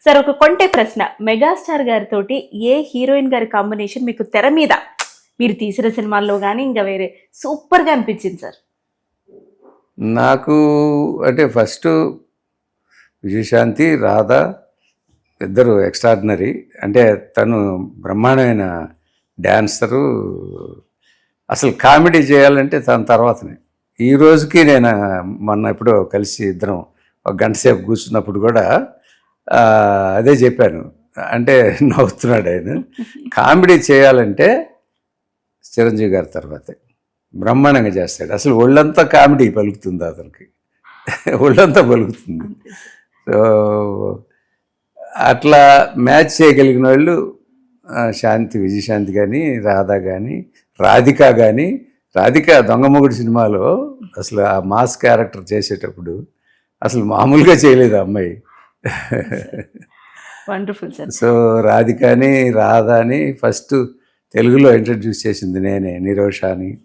Sir ఒక కొంటే ప్రశ్న, మెగాస్టార్ గారితో ఏ హీరోయిన్ గారి కాంబినేషన్ మీకు తెర మీద మీరు తీసిన సినిమాల్లో కానీ ఇంకా వేరే సూపర్గా అనిపించింది సార్? నాకు అంటే ఫస్ట్ విజయశాంతి, రాధ ఇద్దరు ఎక్స్ట్రాడినరీ. అంటే తను బ్రహ్మాండమైన డ్యాన్సరు. అసలు కామెడీ చేయాలంటే తన తర్వాతనే. ఈ రోజుకి నేను మొన్న ఎప్పుడో కలిసి ఇద్దరం ఒక గంట సేపు కూర్చున్నప్పుడు కూడా అదే చెప్పాను. అంటే నవ్వుతున్నాడు ఆయన. కామెడీ చేయాలంటే చిరంజీవి గారి తర్వాతే. బ్రహ్మాండంగా చేస్తాడు. అసలు ఒళ్ళంతా కామెడీ పలుకుతుంది అతనికి, ఒళ్ళంతా పలుకుతుంది. సో అట్లా మ్యాచ్ చేయగలిగిన వాళ్ళు శాంతి, విజయశాంతి కానీ, రాధ కానీ, రాధిక కానీ. రాధిక దొంగమొగుడు సినిమాలో అసలు ఆ మాస్ క్యారెక్టర్ చేసేటప్పుడు అసలు మామూలుగా చేయలేదు ఆ అమ్మాయి. Wonderful sir. సో రాధికని, రాధాని ఫస్ట్ తెలుగులో ఇంట్రడ్యూస్ చేసింది నేనే, నిరోషాని.